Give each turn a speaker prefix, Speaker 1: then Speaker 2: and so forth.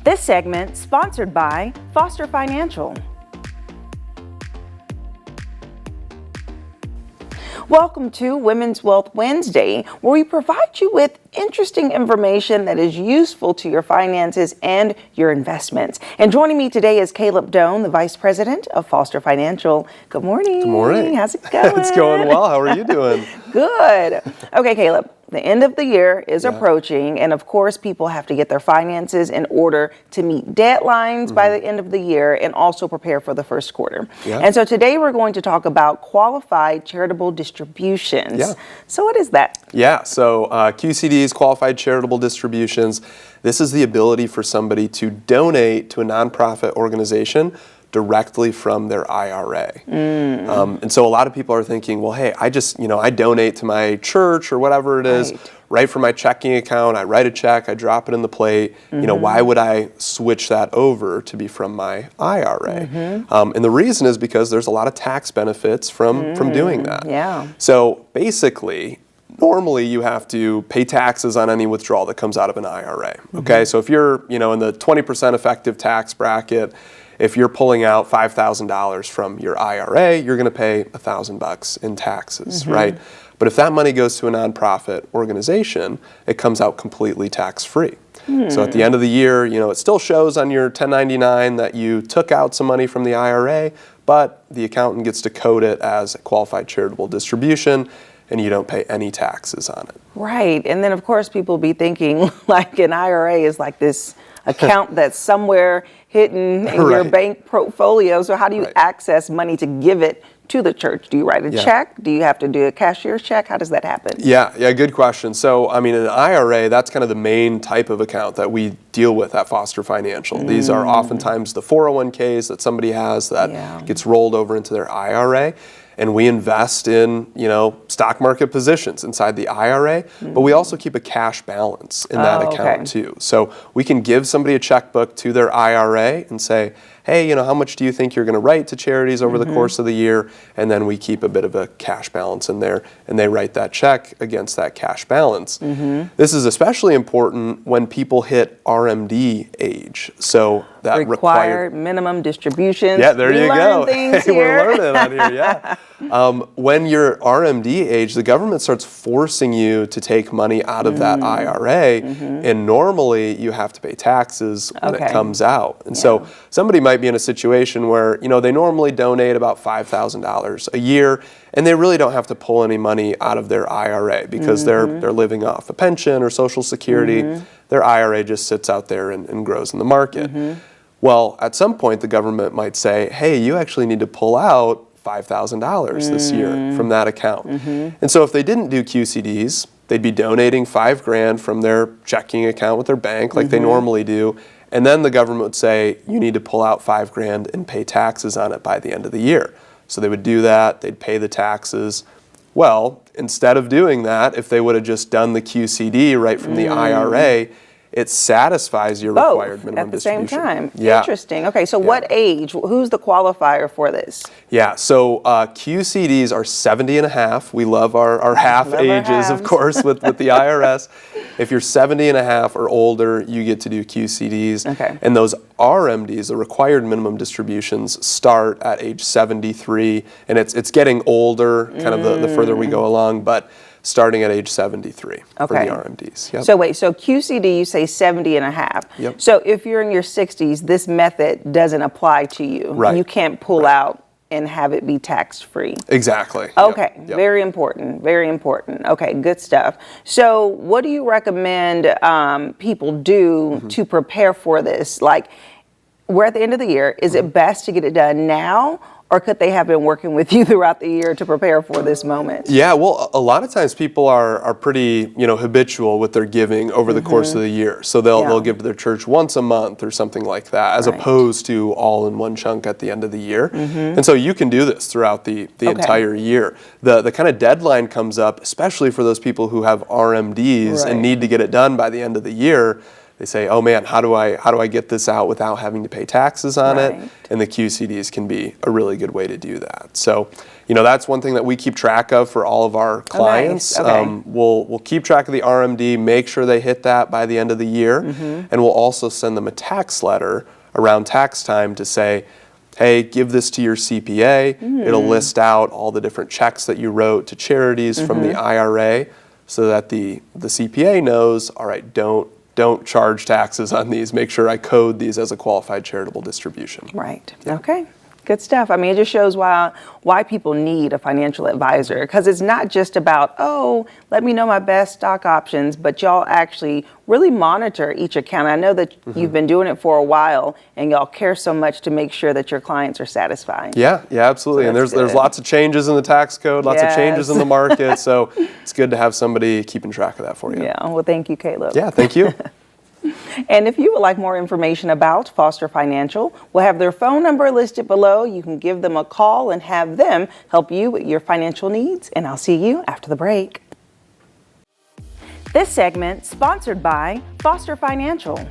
Speaker 1: This segment sponsored by Foster Financial. Welcome to Women's Wealth Wednesday, where we provide you with interesting information that is useful to your finances and your investments. And joining me today is Caleb Doane, the Vice President of Foster Financial. Good morning.
Speaker 2: Good morning.
Speaker 1: How's it going?
Speaker 2: It's going well. How are you doing?
Speaker 1: Good. Okay, Caleb. The end of the year is approaching, and of course, people have to get their finances in order to meet deadlines by the end of the year and also prepare for the first quarter. And so today we're going to talk about Qualified Charitable Distributions. So what is that?
Speaker 2: So QCDs, Qualified Charitable Distributions, this is the ability for somebody to donate to a nonprofit organization directly from their IRA. And so a lot of people are thinking, well, hey, I donate to my church or whatever it is, right from my checking account. I write a check, I drop it in the plate. Why would I switch that over to be from my IRA? And the reason is because there's a lot of tax benefits from doing that. So basically, normally you have to pay taxes on any withdrawal that comes out of an IRA. Okay, so if you're in the 20% effective tax bracket, if you're pulling out $5,000 from your IRA, you're going to pay $1,000 in taxes, right? But if that money goes to a nonprofit organization, it comes out completely tax-free. So at the end of the year, it still shows on your 1099 that you took out some money from the IRA, but the accountant gets to code it as a qualified charitable distribution, and you don't pay any taxes on it.
Speaker 1: Right, and then of course people be thinking like an IRA is like this account that's somewhere hidden in your bank portfolio. So how do you access money to give it to the church? Do you write a check? Do you have to do a cashier's check? How does that happen? Yeah,
Speaker 2: good question. So, an IRA, that's kind of the main type of account that we deal with at Foster Financial. These are oftentimes the 401ks that somebody has that gets rolled over into their IRA. And we invest in, stock market positions inside the IRA, but we also keep a cash balance in that account too. So we can give somebody a checkbook to their IRA and say, hey, how much do you think you're going to write to charities over the course of the year? And then we keep a bit of a cash balance in there, and they write that check against that cash balance. This is especially important when people hit RMD age. So that
Speaker 1: required minimum distributions.
Speaker 2: Yeah, there you go.
Speaker 1: Hey,
Speaker 2: we're learning on here, When you're RMD age, the government starts forcing you to take money out of that IRA, and normally you have to pay taxes when it comes out. And so somebody might be in a situation where, they normally donate about $5,000 a year, and they really don't have to pull any money out of their IRA because they're living off a pension or Social Security. Their IRA just sits out there and grows in the market. Well, at some point, the government might say, hey, you actually need to pull out $5,000 this year from that account. And so if they didn't do QCDs, they'd be donating $5,000 from their checking account with their bank like they normally do. And then the government would say, you need to pull out $5,000 and pay taxes on it by the end of the year. So they would do that, they'd pay the taxes. Well, instead of doing that, if they would have just done the QCD right from the IRA, it satisfies your required minimum distribution.
Speaker 1: At the same time. Interesting. Okay, so what age? Who's the qualifier for this?
Speaker 2: So QCDs are 70 and a half. We love our half ages, of course, with the IRS. If you're 70 and a half or older, you get to do QCDs. And those RMDs, the required minimum distributions, start at age 73. And it's getting older, kind of the further we go along, but starting at age 73 for the RMDs.
Speaker 1: So wait, so QCD, you say 70 and a half. So if you're in your 60s, this method doesn't apply to you. You can't pull out and have it be tax-free.
Speaker 2: Exactly.
Speaker 1: Okay, very important, very important. Okay, good stuff. So what do you recommend people do to prepare for this? Like, we're at the end of the year. Is it best to get it done now? Or could they have been working with you throughout the year to prepare for this moment?
Speaker 2: Yeah, well, a lot of times people are pretty, habitual with their giving over the course of the year. So they'll give to their church once a month or something like that, as opposed to all in one chunk at the end of the year. And so you can do this throughout the entire year. The kind of deadline comes up, especially for those people who have RMDs and need to get it done by the end of the year. they say, oh man, how do I get this out without having to pay taxes on it?
Speaker 1: Right.
Speaker 2: And the QCDs can be a really good way to do that. So, that's one thing that we keep track of for all of our clients.
Speaker 1: Oh, nice. Okay.
Speaker 2: We'll keep track of the RMD, make sure they hit that by the end of the year, and we'll also send them a tax letter around tax time to say, hey, give this to your CPA. It'll list out all the different checks that you wrote to charities from the IRA so that the CPA knows, all right, don't charge taxes on these. Make sure I code these as a qualified charitable distribution.
Speaker 1: Right. Okay. Good stuff. I mean, it just shows why people need a financial advisor, because it's not just about, oh, let me know my best stock options, but y'all actually really monitor each account. I know that you've been doing it for a while, and y'all care so much to make sure that your clients are satisfied.
Speaker 2: Yeah, absolutely.
Speaker 1: So
Speaker 2: and there's
Speaker 1: good.
Speaker 2: lots of changes in the tax code, lots of changes in the market, so it's good to have somebody keeping track of that for you.
Speaker 1: Yeah. Well, thank you, Caleb.
Speaker 2: Yeah, thank you.
Speaker 1: And if you would like more information about Foster Financial, we'll have their phone number listed below. You can give them a call and have them help you with your financial needs. And I'll see you after the break. This segment sponsored by Foster Financial.